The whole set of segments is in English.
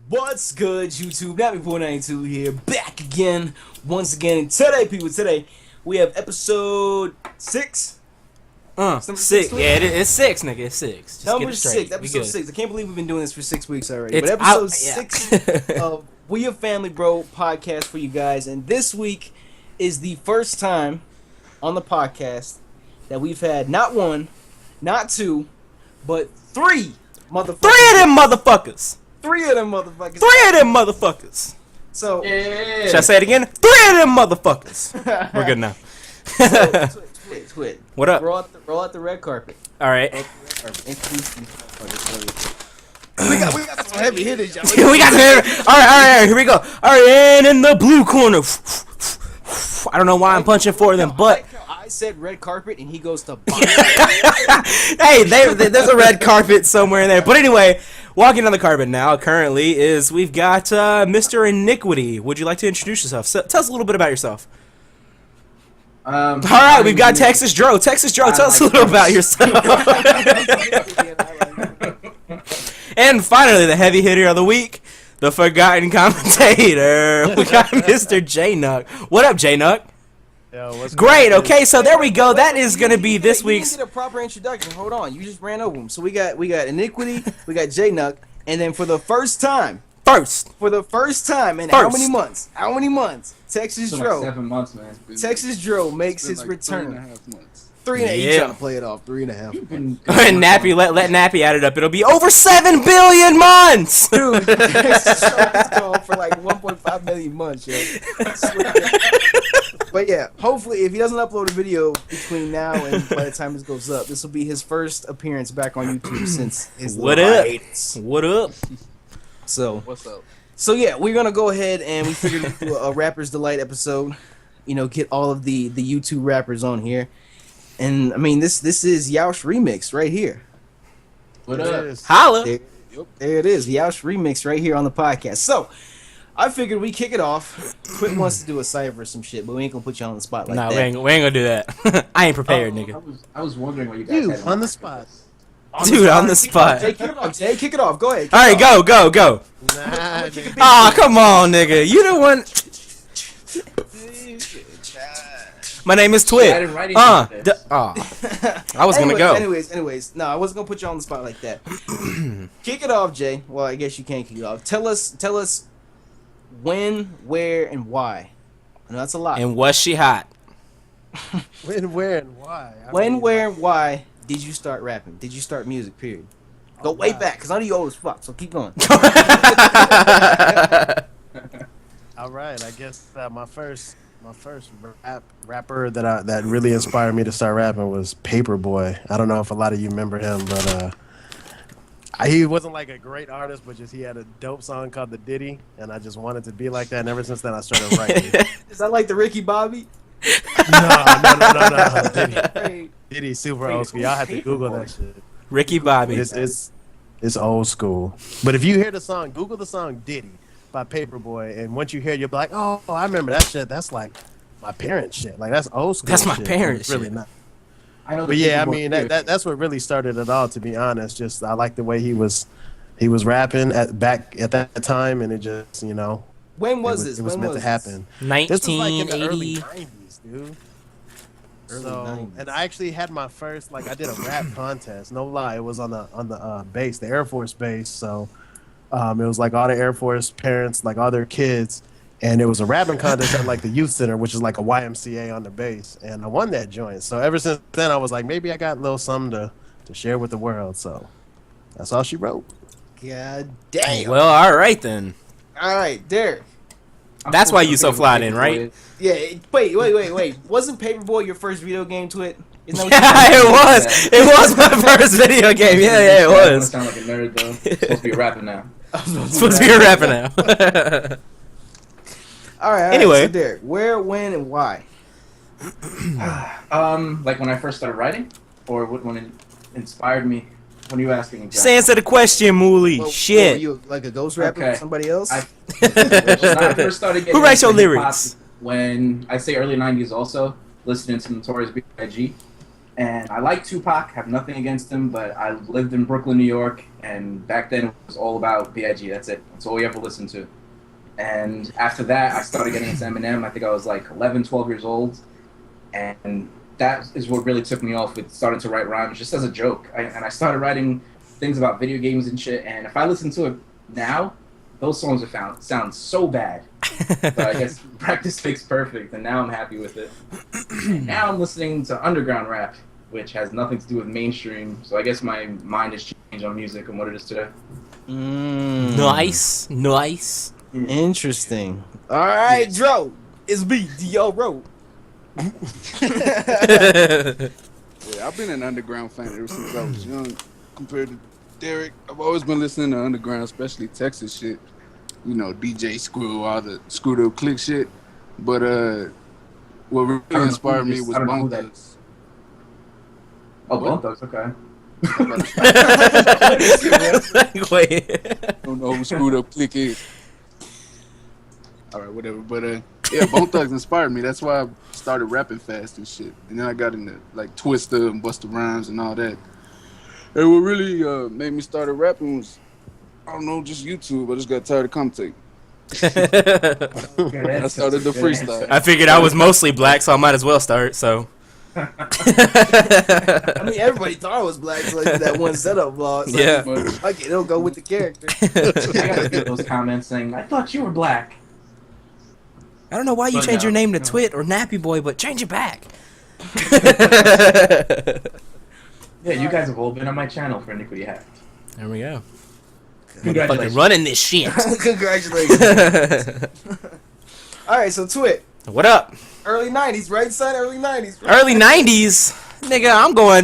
What's good, YouTube? Nappy492 here, back again, once again. And today, people, we have episode 6. Six. Yeah, it's 6, nigga. It's 6. Just Number get it straight. 6, episode 6. I can't believe we've been doing this for 6 weeks already. It's but episode out, 6 of We a Family Bro podcast for you guys. And this week is the first time on the podcast that we've had not 1, not 2, but 3 motherfuckers. 3 of them motherfuckers. 3 of them motherfuckers. 3 of them motherfuckers. So, should I say it again? 3 of them motherfuckers. We're good now. Twit. What up? Roll out the red carpet. All right. Introduce these motherfuckers. We got some heavy hitters, y'all. We got some. All right. Here we go. All right, and in the blue corner. I don't know why I'm punching for them, but I said red carpet, and he goes to. Hey, there's a red carpet somewhere in there. But anyway, walking on the carpet now currently we've got Mr. Iniquity. Would you like to introduce yourself? So, tell us a little bit about yourself. All right, we've got TEXASxDrO. TEXASxDrO, tell us a little about yourself. And finally, the heavy hitter of the week, the forgotten commentator. We got Mr. JNuc. What up, JNuc? Yo, what's Great. Okay, so there we go. That is gonna be this week's. You didn't get a proper introduction. Hold on, you just ran over him. So we got Iniquity, we got JNuc, and then for the first time, in how many months? TEXASxDrO. 7 months, man. TEXASxDrO makes his return. 3.5 months. 3.5. Yeah. You trying to play it off? 3.5. And Nappy, let Nappy add it up. It'll be over 7 billion months. Dude, TEXASxDRO is going for like 1.5 million months, yo. But yeah, hopefully, if he doesn't upload a video between now and by the time this goes up, this will be his first appearance back on YouTube since his What up? hiatus. What up? So, What's up? So yeah, we're gonna go ahead and we figured we'd do a Rapper's Delight episode. You know, get all of the YouTube rappers on here, and I mean this is Yaush remix right here. What up? Holla. There it is, Yaush remix right here on the podcast. So I figured we kick it off. Quit wants to do a cypher or some shit, but we ain't gonna put you on the spot like Nah, that. we ain't gonna do that. I ain't prepared, nigga. I was wondering what you guys had on the spot? Dude, on the spot. Jay, kick it off. Jay, kick it off. Go ahead. All right, go. Nah, nigga. Oh, come on, nigga. You the one. My name is Twit. I didn't write anything. I was gonna go. Anyways, no, I wasn't gonna put you on the spot like that. Kick it off, Jay. Well, I guess you can't kick it off. Tell us when, where, and why. I know that's a lot. And was she hot? When, where, and why? Where, and why did you start rapping? Did you start music? Period. Go way back, because I know you old as fuck. So keep going. All right, I guess my first rapper that really inspired me to start rapping was Paperboy. I don't know if a lot of you remember him, but he wasn't like a great artist, but just he had a dope song called The Ditty, and I just wanted to be like that. And ever since then, I started writing. Is that like the Ricky Bobby? No. Ditty super old school. Y'all have to Google that shit. Ricky Bobby. It's old school. But if you hear the song, Google the song Ditty by Paperboy, and once you hear it, you'll be like, oh, I remember that shit. That's like my parents' shit. Like, that's old school. That's my shit. parents' Really shit. not. I know. But yeah, I mean that's what really started it all. To be honest, just I like the way he was rapping back at that time, and it just When was this? It was meant to happen. This was like in the early 1980. '90s, dude. Early So, 90s. and I actually had my first, I did a rap contest. No lie, it was on the base, the Air Force base. So, it was like all the Air Force parents, like all their kids, and it was a rapping contest at like the youth center, which is like a YMCA on the base, and I won that joint. So ever since then, I was like, maybe I got a little something to share with the world. So, that's all she wrote. God damn. Well, all right then. All right, Derek. That's why you so fly in, right? Yeah. Wait. Wasn't Paperboy your first video game, Twit? Isn't Yeah, that it was. It was my first video game. Yeah, it I was. sound like a nerd though. Supposed to be rapping now. Supposed to be a rapper now. All right. Anyway. So Derek, where, when, and why? Like when I first started writing, or when it inspired me. When you asking Just exactly? answer the question, Mooly. Were Shit. you like a ghost rapper Okay. or somebody else? When I first started getting Who writes your into hip-hop, lyrics? When I say early '90s, also listening to Notorious B.I.G. And I like Tupac, have nothing against him, but I lived in Brooklyn, New York, and back then it was all about B.I.G. That's it. That's all we ever listened to. And after that, I started getting into Eminem. I think I was like 11, 12 years old. And that is what really took me off with starting to write rhymes just as a joke. And I started writing things about video games and shit. And if I listen to it now, those songs sound so bad. But I guess practice makes perfect, and now I'm happy with it. And now I'm listening to underground rap, which has nothing to do with mainstream. So I guess my mind has changed on music and what it is today. Nice. Interesting. All right, Dro. It's BDO Road. Yeah, I've been an underground fan ever since I was young. Compared to Derek, I've always been listening to underground, especially Texas shit. You know, DJ Screw, all the Screwed Up Click shit. But what really inspired me was Bone Thugs. Oh, Bone Thugs, okay. Wait. I don't know who Screwed Up Click is. All right, whatever. But yeah, Bone Thugs inspired me. That's why I started rapping fast and shit. And then I got into like Twista and Busta Rhymes and all that. And what really made me start rapping was, I don't know, just YouTube. I just got tired of commentating. I started the freestyle. I figured I was mostly black, so I might as well start. So. I mean, everybody thought I was black, so like that one setup vlog. So Yeah. Okay, it'll go with the character. I gotta get those comments saying, I thought you were black. I don't know why you But changed your name to no. Twit or Nappy Boy, but change it back. Yeah, you guys have all been on my channel for Iniquity Hacked. There we go. Fucking Congratulations. running this shit. Congratulations. All right, so Twit. What up? Early 90s, right, son? Early 90s. Right? Early 90s? Nigga,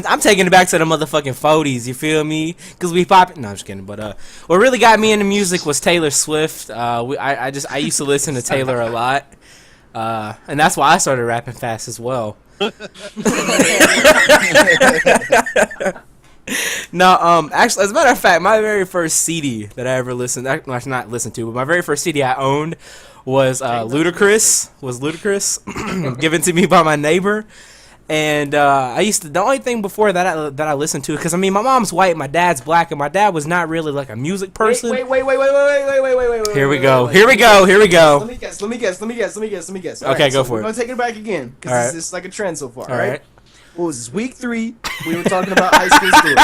I'm taking it back to the motherfucking 40s, you feel me? Because we popped. No, I'm just kidding. But what really got me into music was Taylor Swift. I used to listen to Taylor a lot. And that's why I started rapping fast as well. No, actually, as a matter of fact, my very first CD that I ever listened, not listened to, but my very first CD I owned was Ludacris. Given to me by my neighbor. And the only thing before that I listened to, because I mean my mom's white, my dad's black, and my dad was not really like a music person. Wait. Here we go. Let me guess. Okay, go for We're it. gonna take it back again because All right. this is like a trend so far. All right. What was this? Week 3. We were talking about high school story.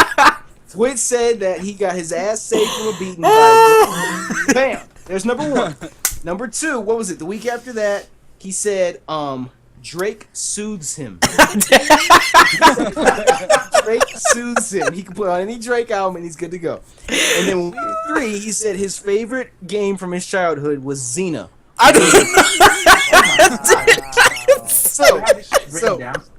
Twit said that he got his ass saved from a beating. Bam. There's number 1. Number 2. What was it? The week after that, he said, Drake soothes him. Drake soothes him. He can put on any Drake album and he's good to go. And then week 3, he said his favorite game from his childhood was Xena. So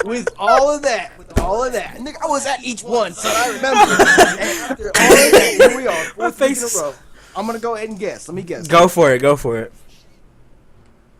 with all of that, nigga, I was at each one, so I remember. And after all of that, here we are. My 4th week face in a row. I'm gonna go ahead and guess. Let me guess. Go for it.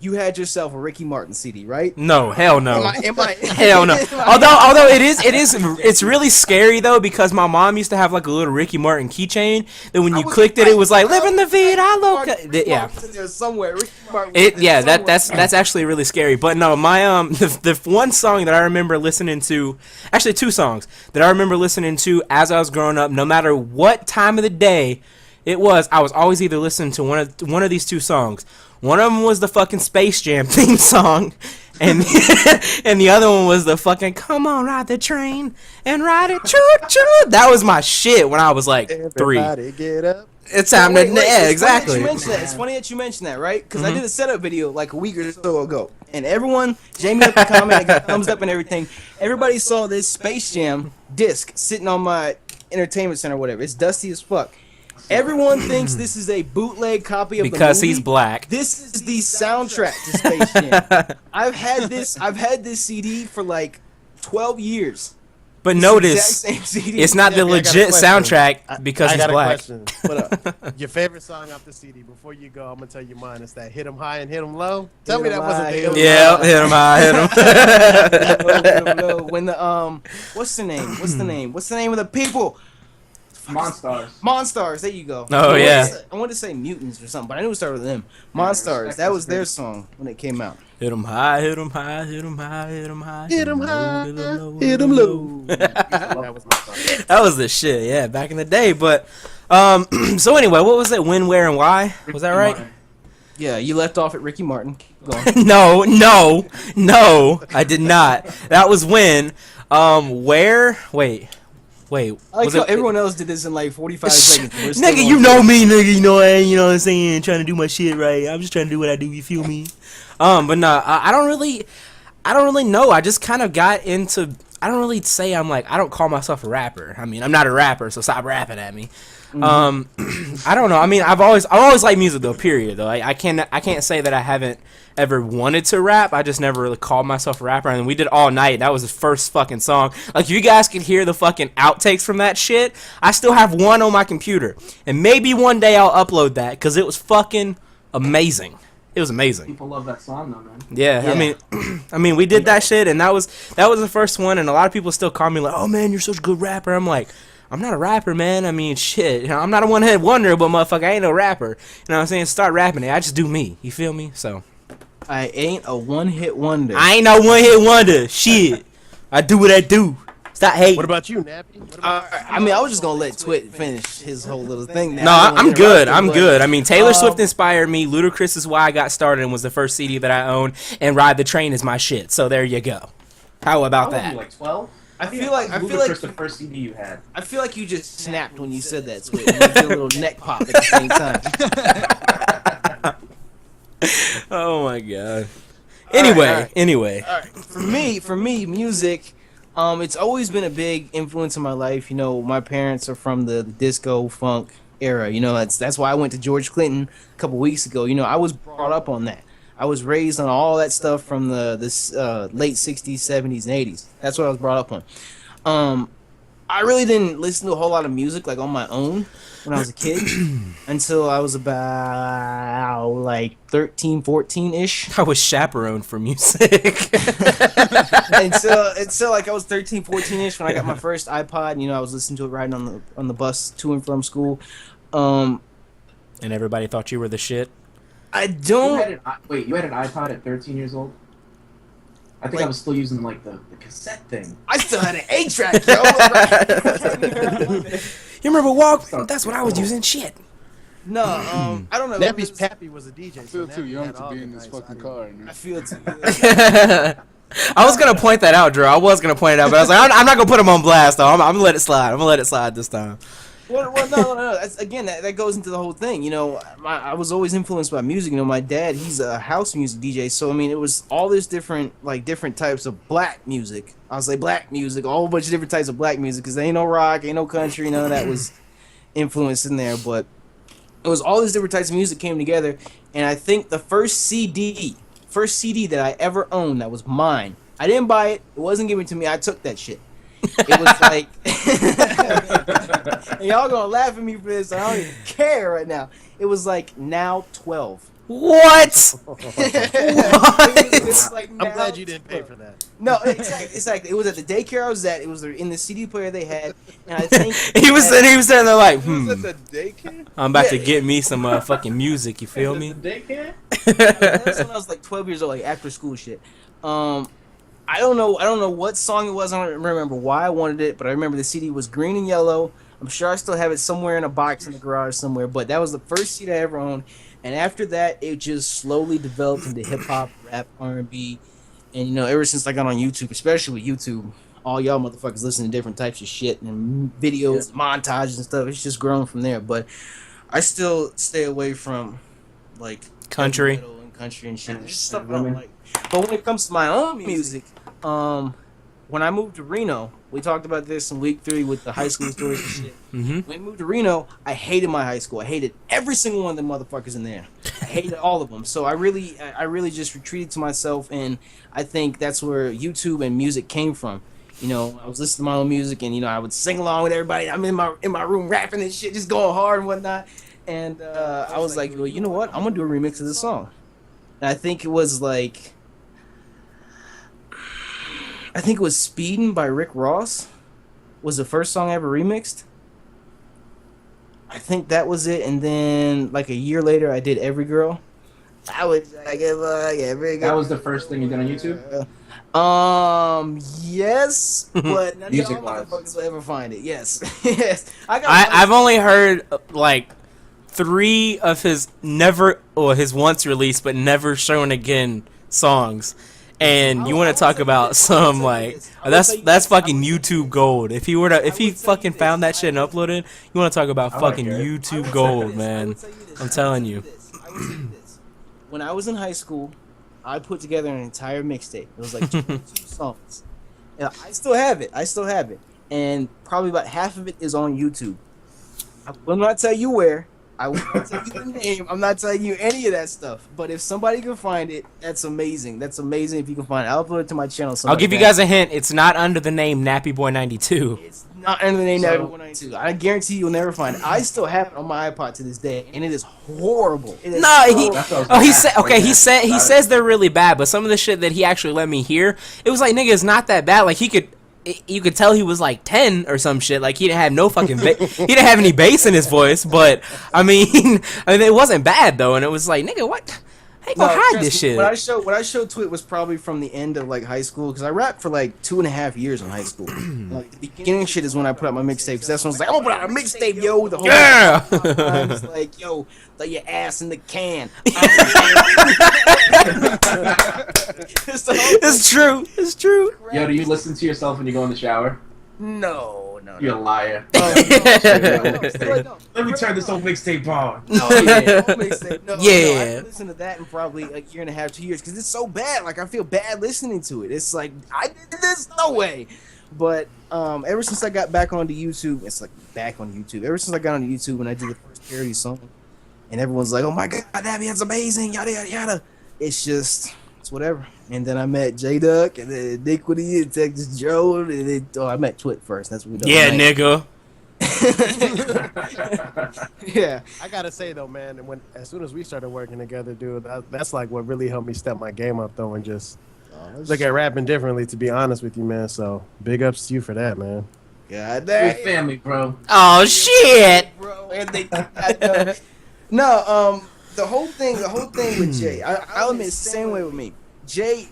You had yourself a Ricky Martin CD, right? No, hell no. Am I Hell no. Although it's really scary though, because my mom used to have like a little Ricky Martin keychain that when you clicked it, it was like living the vida loca. Yeah. There's somewhere. Ricky Martin That's actually really scary. But no, my the one song that I remember listening to, actually 2 songs that I remember listening to as I was growing up, no matter what time of the day it was, I was always either listening to one of these 2 songs. One of them was the fucking Space Jam theme song, and and the other one was the fucking "Come on, ride the train and ride it, choo choo." That was my shit when I was like 3. Everybody get up. It's time to exactly. It's funny that you mentioned that, right? Because I did a setup video like a week or so ago, and everyone, Jamie left a comment, got thumbs up and everything. Everybody saw this Space Jam disc sitting on my entertainment center, or whatever. It's dusty as fuck. Everyone thinks this is a bootleg copy of Because the movie. he's black. This is the soundtrack to Space Jam. I've had this CD for like 12 years. But It's notice, the exact same CD. it's not the Yeah, I got a legit question. soundtrack because I he's got black. a question. What up? Your favorite song off the CD? Before you go, I'm gonna tell you mine. It's that "Hit 'Em High and Hit 'Em Low." Tell me Hit 'em that wasn't high, the hit 'em Hit 'Em Yeah, hit him high, hit him. When the what's the name of the people? Monstars. Monstars, there you go. Oh, yeah. I wanted to say Mutants or something, but I knew it started with them. Monstars, that was their song when it came out. Hit 'em high, hit 'em high, hit 'em high, hit 'em high. Hit 'em high, hit 'em low. That was Monstars. That was the shit, yeah, back in the day. But, so anyway, what was it? When, where, and why? Was that right? Yeah, you left off at Ricky Martin. Keep going. No, I did not. That was when. Where? Wait. I like Was how it? everyone else did this in like 45 seconds. We're still Nigga, on you it. know me, nigga. You know what I'm saying? Trying to do my shit right. I'm just trying to do what I do. You feel me? But nah, I don't really know. I just kind of got into. I don't really say I'm like. I don't call myself a rapper. I mean, I'm not a rapper, so stop rapping at me. I don't know. I mean, I've always liked music though. Period. Though I can't say that I haven't ever wanted to rap. I just never really called myself a rapper. And we did All Night. That was the first fucking song. Like, if you guys could hear the fucking outtakes from that shit, I still have one on my computer. And maybe one day I'll upload that because it was fucking amazing. It was amazing. People love that song though, man. Yeah, Yeah. I mean, we did that shit, and that was the first one. And a lot of people still call me like, "Oh man, you're such a good rapper." I'm like, I'm not a rapper, man. I mean, shit. You know, I'm not a one-hit wonder, but motherfucker, I ain't no rapper. You know what I'm saying? Start rapping it. I just do me. You feel me? So. I ain't a one-hit wonder. I ain't no one-hit wonder. Shit. I do what I do. Stop hating. What about you, Nappy? What about I mean, I was just gonna let Twit finish his whole little thing. Now. No, I don't wanna I'm good. interrupt him, I'm but, good. I mean, Taylor Swift inspired me. Ludacris is why I got started and was the first CD that I owned. And Ride the Train is my shit. So there you go. How about How old were that? you, like 12? I feel like the first CD you had. I feel like you just snapped when you said that, Twit. You did a little neck pop at the same time. Oh my god. Anyway. All right. For me, music. It's always been a big influence in my life. You know, my parents are from the disco funk era. You know, that's why I went to George Clinton a couple weeks ago. You know, I was brought up on that. I was raised on all that stuff from the late 60s, 70s, and 80s. That's what I was brought up on. I really didn't listen to a whole lot of music like on my own when I was a kid until I was about like 13, 14-ish. I was chaperone for music. until like I was 13, 14-ish when I got my first iPod. You know, I was listening to it riding on the bus to and from school. And everybody thought you were the shit. I don't. You had an iPod at 13 years old? I think I was still using like the cassette thing. I still had an 8-track, yo. You remember Walk? That's what I was using. Shit. No, I don't know. Nappy's pappy was a DJ. I feel so too Nappy young had to all be the in this nice fucking audio. car. Man. I feel it's. I was gonna point that out, Drew. I was gonna point it out, but I was like, I'm not gonna put him on blast though. I'm gonna let it slide. I'm gonna let it slide this time. Well, no. That's, again, that goes into the whole thing. You know, I was always influenced by music. You know, my dad, he's a house music DJ. So, I mean, it was all this different types of black music. I'll say black music, a whole bunch of different types of black music, because there ain't no rock, ain't no country, none of that was influenced in there. But it was all these different types of music came together. And I think the first CD that I ever owned that was mine, I didn't buy it. It wasn't given to me. I took that shit. It was like, and y'all gonna laugh at me for this. I don't even care right now. It was like Now 12. What? It was like I'm Now glad you didn't pay 12. for that. No, exactly. It was at the daycare I was at. It was in the CD player they had, and I think he was sitting there like, It was at the daycare. I'm about to Yeah. get me some fucking music. You feel me? Daycare? That was when I was like 12 years old, like after school shit. I don't know what song it was. I don't remember why I wanted it, but I remember the CD was green and yellow. I'm sure I still have it somewhere in a box in the garage somewhere, but that was the first CD I ever owned. And after that, it just slowly developed into hip hop, rap, R&B, and you know, ever since I got on YouTube, especially with YouTube, all y'all motherfuckers listen to different types of shit and videos, montages and stuff. It's just grown from there. But I still stay away from like Country. heavy metal and country and shit. Just stuff I don't like. But when it comes to my own music, when I moved to Reno, we talked about this in week 3 with the high school stories and shit. Mm-hmm. When I moved to Reno, I hated my high school. I hated every single one of them motherfuckers in there. I hated all of them. So I really just retreated to myself, and I think that's where YouTube and music came from. You know, I was listening to my own music, and you know, I would sing along with everybody. I'm in my room rapping and shit, just going hard and whatnot. And I was like, well, you know what? I'm gonna do a remix of this song. And I think it was Speedin' by Rick Ross was the first song I ever remixed. I think that was it. And then like a year later, I did Every Girl. I was like, Every Girl. That was the first thing you did on YouTube? Yes, but none of y'all Music-wise. motherfuckers will ever find it. Yes, yes. I've only heard like 3 of his his once released but never shown again songs. And you want to talk about some like that's fucking YouTube gold. If he fucking found that shit and uploaded, you want to talk about fucking YouTube gold, man. I'm telling you. I would say this. When I was in high school, I put together an entire mixtape. It was like 22 songs. And I still have it. And probably about half of it is on YouTube. I will not tell you where. I will not tell you the name. I'm not telling you any of that stuff. But if somebody can find it, that's amazing. That's amazing if you can find it. I'll upload it to my channel. I'll give you guys a hint. It's not under the name Nappy Boy 92. It's not under the name Nappy Boy 92. I guarantee you'll never find it. I still have it on my iPod to this day, and it is horrible. He says they're really bad, but some of the shit that he actually let me hear, it was like, nigga, it's not that bad. Like you could tell he was like 10 or some shit. Like he didn't have no fucking he didn't have any bass in his voice, but I mean it wasn't bad though, and it was like, nigga, what? How you gonna hide this shit? What I showed to it was probably from the end of like high school, because I rapped for like 2.5 years in high school. Like the beginning shit is when I put out my mixtape, because that's when I was like, I'm gonna put out a mixtape, yo. The whole I was like, yo, throw your ass in the can. It's true. Yo, do you listen to yourself when you go in the shower? No. You're a liar. No. Let me turn this whole mixtape on. No, mixtape. No, Yeah. I listened to that in probably a year and a half, 2 years, because it's so bad. Like I feel bad listening to it. It's like I did this, no way. But ever since I got back onto YouTube, it's like back on YouTube. Ever since I got onto YouTube and I did the first parody song, and everyone's like, "Oh my god, that's amazing!" Yada yada yada. It's whatever. And then I met JNuc, and then Iniquity and TEXASxDrO, and then I met Twit first. That's what we done. Yeah, nigga. Yeah. I gotta say though, man, as soon as we started working together, dude, that's like what really helped me step my game up though, and just look at rapping differently. To be honest with you, man. So big ups to you for that, man. God We're damn. family, bro. Oh shit. Bro, and they the whole thing with Jay, I'll admit it's the same way with me. Jay,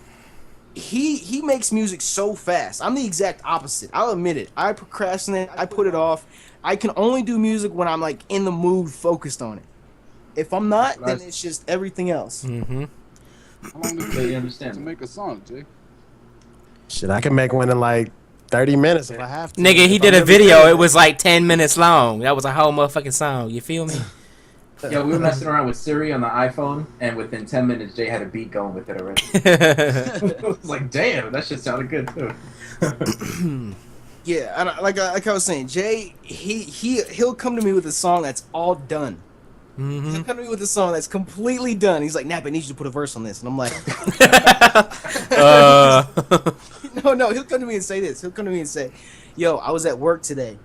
he makes music so fast. I'm the exact opposite. I'll admit it. I procrastinate. I put it off. I can only do music when I'm like in the mood, focused on it. If I'm not, then it's just everything else. Mm-hmm. How long does So you it understand. to make a song, Jay? Shit, I can make one in like 30 minutes if I have to. Nigga, he If did I'm a really video. feeling It was like 10 minutes long. That was a whole motherfucking song. You feel me? Yo, we were messing around with Siri on the iPhone, and within 10 minutes, Jay had a beat going with it already. I was like, damn, that shit sounded good too. Yeah, and like I was saying, Jay, he'll come to me with a song that's all done. Mm-hmm. He'll come to me with a song that's completely done. He's like, Nap, I need you to put a verse on this, and I'm like, no. He'll come to me and say this. He'll come to me and say, yo, I was at work today,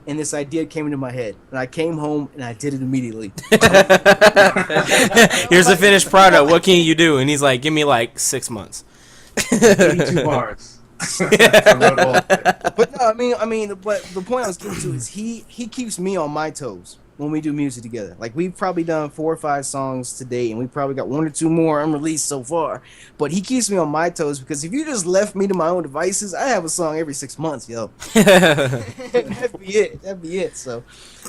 and this idea came into my head, and I came home and I did it immediately. Here's the finished product. What can you do? And he's like, give me like 6 months. 82 bars. I wrote all of it. But no, I mean, but the point I was getting to is he keeps me on my toes when we do music together. Like we've probably done 4 or 5 songs to date, and we probably got 1 or 2 more unreleased so far. But he keeps me on my toes, because if you just left me to my own devices, I have a song every 6 months, yo. That'd be it. So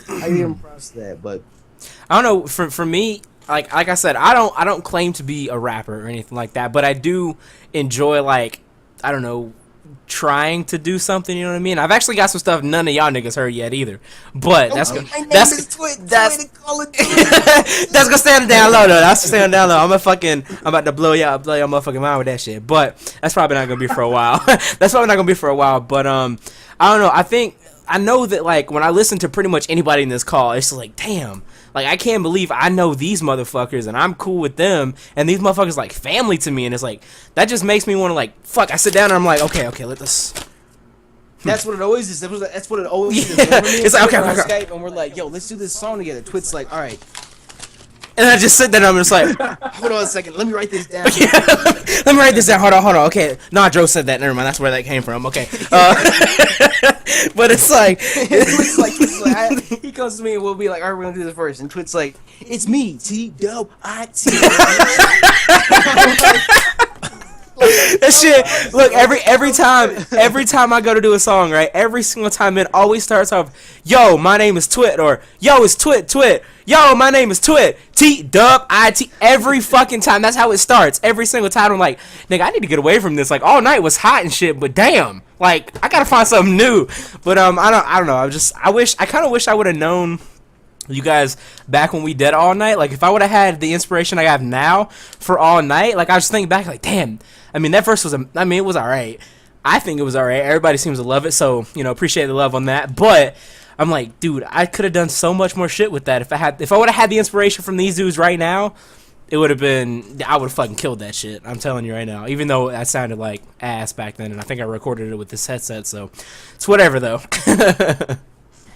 I give him props to that. But I don't know. For me, like I said, I don't claim to be a rapper or anything like that, but I do enjoy, like, I don't know, trying to do something. You know what I mean? I've actually got some stuff none of y'all niggas heard yet either. But that's gonna that's gonna stand down low though. That's stand down low. I'm about to blow y'all motherfucking mind with that shit. But that's probably not gonna be for a while. That's probably not gonna be for a while. But I don't know. I know that, like, when I listen to pretty much anybody in this call, it's like, damn, like, I can't believe I know these motherfuckers and I'm cool with them, and these motherfuckers like family to me, and it's like, that just makes me want to, like, fuck. I sit down and I'm like, okay, let this. that's what it always is. That's what it always is. It's like, okay. Skype, and we're like, yo, let's do this song together. Twit's like, all right, And I just sit there and I'm just like, Hold on a second. Let me write this down. let me write this down. Hold on. Okay. No, Joe said that. Never mind. That's where that came from. Okay. But it's like, Twit's like, he comes to me and we'll be like, all right, we're gonna do this first. And Twit's like, it's me, T-W-I-T. that shit. Look, every time I go to do a song, right? Every single time it always starts off, "Yo, my name is Twit," or "Yo, it's Twit. Yo, my name is Twit. T-W-I-T." Every fucking time, that's how it starts. Every single time, I'm like, nigga, I need to get away from this. Like, all night was hot and shit, but damn, like, I gotta find something new. But I don't know. I kind of wish I would have known you guys back when we did All Night. Like, if I would have had the inspiration I have now for All Night, like, I was thinking back, like, damn. I mean, that verse was, it was all right. I think it was all right. Everybody seems to love it, so, appreciate the love on that. But I'm like, dude, I could have done so much more shit with that. If I would have had the inspiration from these dudes right now, it would have been, I would have fucking killed that shit. I'm telling you right now. Even though that sounded like ass back then, and I think I recorded it with this headset, so it's whatever, though.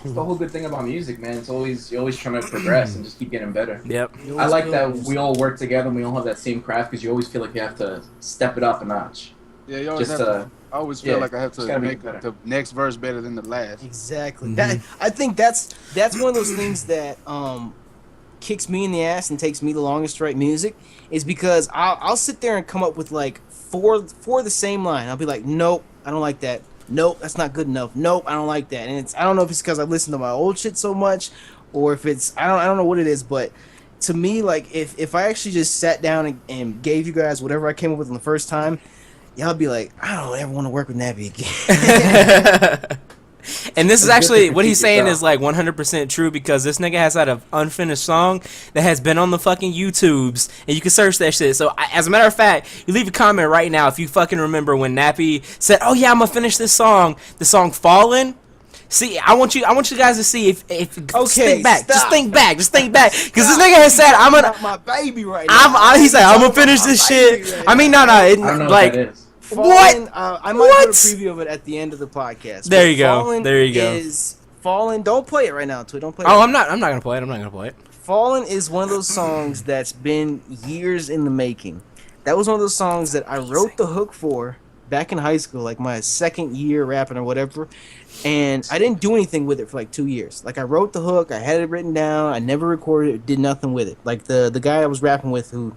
It's the whole good thing about music, man. You're always trying to progress and just keep getting better. Yep. I like that we all work together and we all have that same craft because you always feel like you have to step it up a notch. Yeah, you always Just I always feel like I have just to gotta make make it the next verse better than the last. Exactly. Mm-hmm. I think that's one of those things that kicks me in the ass and takes me the longest to write music, is because I'll sit there and come up with like four the same line. I'll be like, nope, I don't like that. Nope, that's not good enough. Nope, I don't like that. And I don't know if it's because I listen to my old shit so much, or if it's I don't know what it is. But to me, like if I actually just sat down and gave you guys whatever I came up with on the first time, y'all be like, I don't ever want to work with Nappy again. And this is actually what he's saying yourself. is like 100% true, because this nigga has had an unfinished song that has been on the fucking YouTubes, and you can search that shit. So as a matter of fact, you leave a comment right now if you fucking remember when Nappy said, "Oh yeah, I'm gonna finish this song," the song "Fallen." See, I want you guys to see if just think back, just think back, because this nigga has said, "I'm gonna my baby right now." He's like, "I'm gonna finish this shit." Right I mean, no, I don't know like. what that is. Fallen, What? I might What? put a preview of it at the end of the podcast. There but you go. Fallen There you go. Is Fallen? Don't play it right now, Tweet. Don't play it. Oh, I'm not gonna play it. Fallen is one of those songs that's been years in the making. That was one of those songs that I wrote the hook for back in high school, like my second year rapping or whatever. And I didn't do anything with it for like 2 years. Like, I wrote the hook, I had it written down, I never recorded it, did nothing with it. Like the guy I was rapping with, who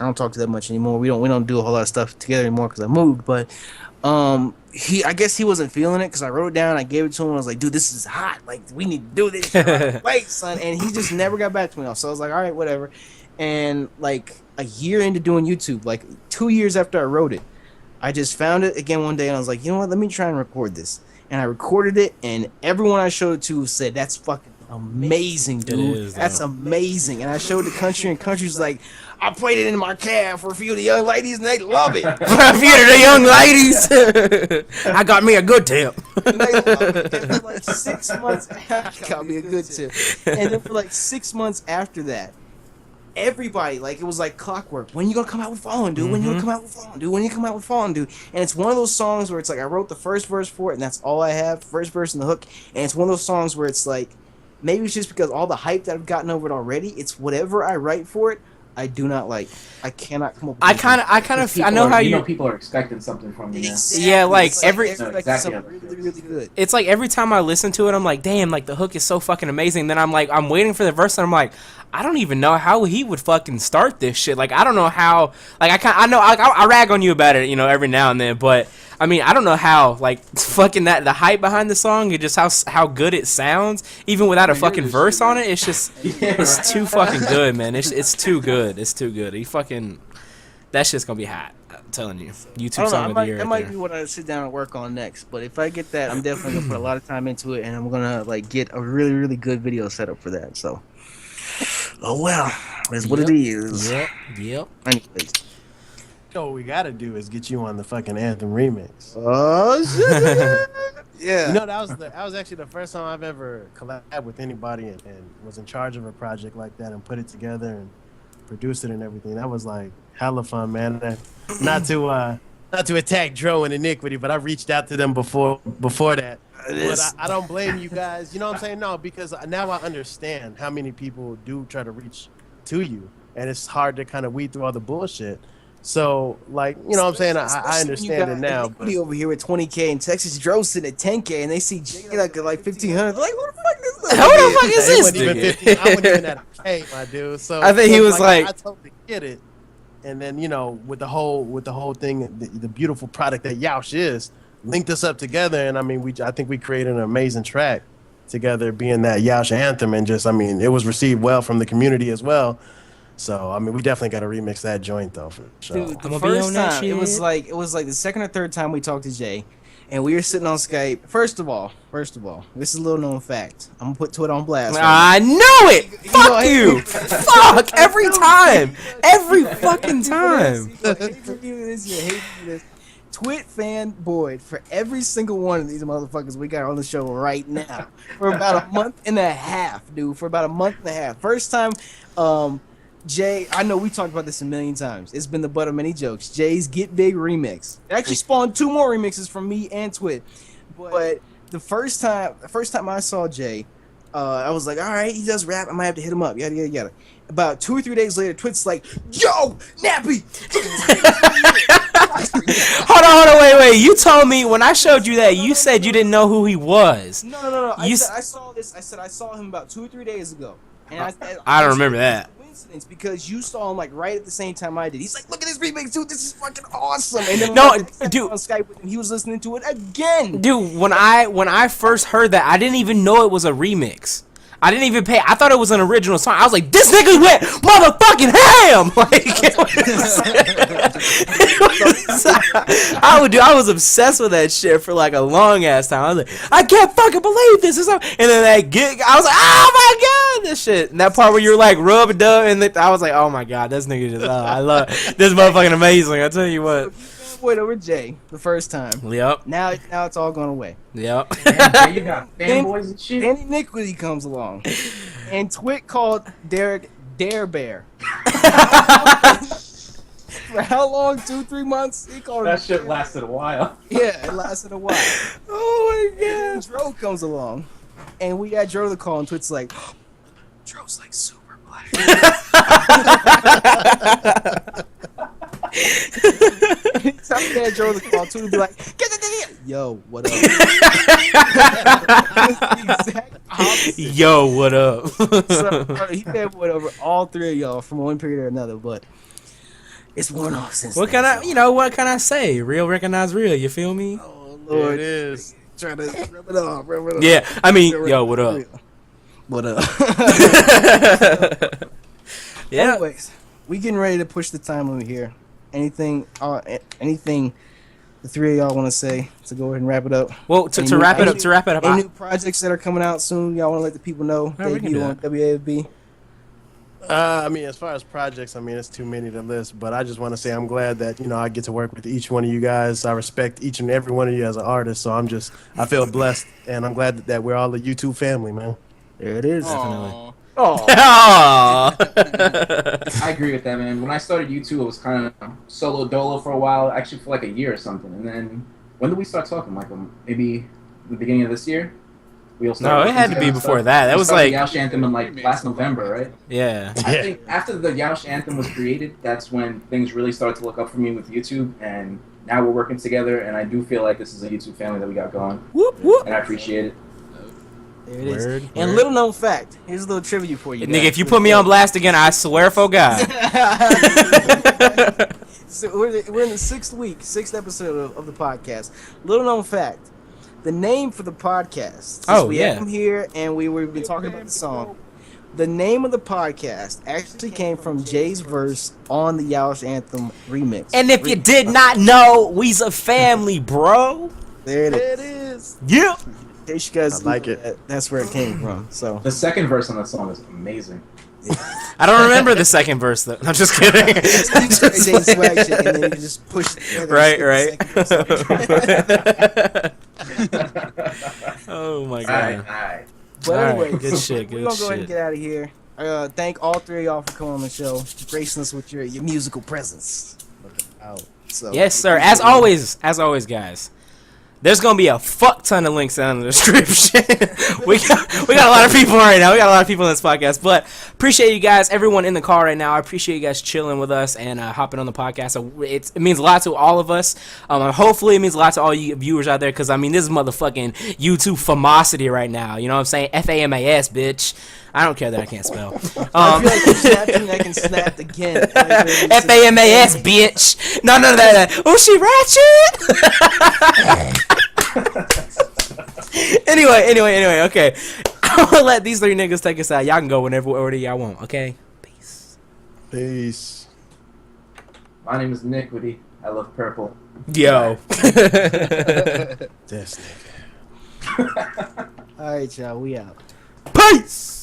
I don't talk to that much anymore. We don't do a whole lot of stuff together anymore because I moved. But I guess he wasn't feeling it because I wrote it down. I gave it to him. I was like, dude, this is hot. Like, we need to do this shit right away, son. And he just never got back to me. So I was like, all right, whatever. And like a year into doing YouTube, like 2 years after I wrote it, I just found it again one day and I was like, you know what? Let me try and record this. And I recorded it, and everyone I showed it to said, that's fucking amazing, dude. is, That's amazing. And I showed the country, and country's like, I played it in my cab for a few of the young ladies, and they love it. For a few of the young ladies, I got me a good tip. And they love it. And for like 6 months, got me a good tip. And then for like 6 months after that, everybody, like, it was like clockwork. When you gonna come out with Fallen, dude? When you gonna come out with Fallen, dude? When you come out with Fallen, dude? And it's one of those songs where it's like I wrote the first verse for it, and that's all I have, first verse and the hook. And it's one of those songs where it's like, maybe it's just because all the hype that I've gotten over it already. It's whatever I write for it, I do not like. I cannot come up with I know how you. People are expecting something from you. Exactly. Yeah, like It's every. it's exactly. something really, really good. It's like every time I listen to it, I'm like, damn, like the hook is so fucking amazing. Then I'm like, I'm waiting for the verse, and I'm like, I don't even know how he would fucking start this shit. Like, I don't know how. Like, I rag on you about it, every now and then, but I mean, I don't know how. Like, fucking the hype behind the song and just how good it sounds, even without a fucking verse on it. It's just, it's too fucking good, man. It's too good. It's too good. He fucking, that shit's gonna be hot. I'm telling you, YouTube song of the year. That Right might there. be what I sit down and work on next. But if I get that, I'm definitely gonna put a lot of time into it, and I'm gonna like get a really, really good video set up for that. So, oh well, that's what it is. Yep. Anyways. What we gotta do is get you on the fucking Anthem remix. Oh shit! Yeah. You know, that was actually the first time I've ever collabed with anybody and was in charge of a project like that and put it together and produced it and everything. That was like hella fun, man. And not to attack Dro and Iniquity, but I reached out to them before that. But I don't blame you guys. You know what I'm saying? No, because now I understand how many people do try to reach to you, and it's hard to kind of weed through all the bullshit. So, like, you know what I'm saying? I understand it now. Iniquity over here at 20K and TEXASxDrO sitting at 10K, and they see Jay like 1,500. Like, who the fuck is this? Who the fuck is It this wasn't even nigga? 50. I wasn't even at a K, my dude. So I think he was like- I totally get it. And then, you know, with the whole thing, the beautiful product that Yaush is, linked us up together, and I mean, I think we created an amazing track together, being that Yaush anthem, and just, I mean, it was received well from the community as well. So I mean, we definitely got to remix that joint though, for sure. Dude, the I'ma be first on that time shit. it was like the second or third time we talked to Jay, and we were sitting on Skype. First of all, this is a little known fact. I'm gonna put Twitter on blast. I know it. Fuck you. Fuck every time. Every fucking time. Twit fanboy for every single one of these motherfuckers we got on the show right now for about a month and a half, dude. For about a month and a half. First time, Jay, I know we talked about this a million times. It's been the butt of many jokes. Jay's Get Big remix. It actually spawned 2 more remixes from me and Twit. But the first time I saw Jay, I was like, all right, he does rap. I might have to hit him up. Yada, yada, yada. About 2 or 3 days later, Twit's like, yo, Nappy! Hold on, wait. You told me when I showed you that, you said you didn't know who he was. No. I saw this. I said I saw him about 2 or 3 days ago. And I don't remember that. Coincidence, because you saw him like right at the same time I did. He's like, look at this remix, dude. This is fucking awesome. And then No, when I dude. on Skype with him, he was listening to it again. Dude, when I first heard that, I didn't even know it was a remix. I didn't even pay. I thought it was an original song. I was like, this nigga went motherfucking ham. Like, I was obsessed with that shit for like a long ass time. I was like, I can't fucking believe this. And then that gig, I was like, oh my god, this shit. And that part where you're like rub and dub, and I was like, oh my god, this nigga just, I love this motherfucking amazing. I tell you what. Wait over Jay the first time. Yep. Now it's all gone away. Yep. Damn, you got fanboys and shit. Then Iniquity comes along, and Twit called Derek Dare Bear. For how long? 2-3 months? He called That him shit Dare lasted a while. Yeah, it lasted a while. Oh my And Dro comes along, and we had Dro the call, and Twit's like, Dro's like super black. Anytime we had Dro the call, Twit would be like, get. Yo, what up? Exact opposite. Yo, what up? So, he had whatever all 3 of y'all from one period or another, but it's worn off since. What then, can what can I say? Real recognize real, you feel me? Oh There Lord, it is. trying to rub it off. Yeah, I mean, yo, what up? What up? Yeah. Anyways, we getting ready to push the time limit here. Anything the 3 of y'all want to say to go ahead and wrap it up? Well, to wrap it up, Any new projects that are coming out soon? Y'all want to let the people know? Yeah, we can Debut do on WAFB. I mean, as far as projects, I mean, it's too many to list, but I just want to say I'm glad that, you know, I get to work with each one of you guys. I respect each and every one of you as an artist, so I feel blessed, and I'm glad that we're all a YouTube family, man. There it is. Definitely. Oh, Aw. I agree with that, man. When I started YouTube, it was kind of solo dolo for a while, actually for like a year or something. And then, when did we start talking, Michael? Maybe the beginning of this year? We all started No, it had to be before that. That We was started like, the Yaush Anthem in like last November, right? yeah. I think after the Yaush Anthem was created, that's when things really started to look up for me with YouTube, and now we're working together, and I do feel like this is a YouTube family that we got going, Whoop whoop. and I appreciate it. there it is. Word, And word. little known fact. Here's a little trivia for you. Nigga, guys. if you put me on blast again, I swear for God. So we're in the 6th episode of the podcast. Little known fact. The name for the podcast. Since we yeah. have him here and we've been talking about the song. The name of the podcast actually came from Jay's verse on the Yaush Anthem remix. And if you did not know, we's a family, bro. There it It is. is. Yeah. In case you guys I like know it. that's where it came from. So The second verse on that song is amazing. I don't remember the second verse though. I'm just kidding. Jay's swag shit, and then you just push it together. Right. But Oh my Alright, God. alright. Alright, anyway, good shit, we're good gonna go ahead and shit. get out of here. Thank all 3 of y'all for coming on the show, gracing us with your musical presence. So Yes, sir. As always, guys. There's gonna be a fuck ton of links down in the description. we got a lot of people right now. We got a lot of people in this podcast, but appreciate you guys, everyone in the car right now. I appreciate you guys chilling with us and hopping on the podcast. So it means a lot to all of us. Hopefully it means a lot to all you viewers out there, because I mean, this is motherfucking YouTube famosity right now. You know what I'm saying? FAMAS, bitch. I don't care that I can't spell. I feel like you snapped and I can snap again. FAMAS, bitch. No, that. Oh, she ratchet. Anyway. Okay, I'm gonna let these three niggas take us out. Y'all can go whenever order y'all want. Okay. Peace. My name is Iniquity. I love purple. Yo. This nigga. All right, y'all. We out. Peace.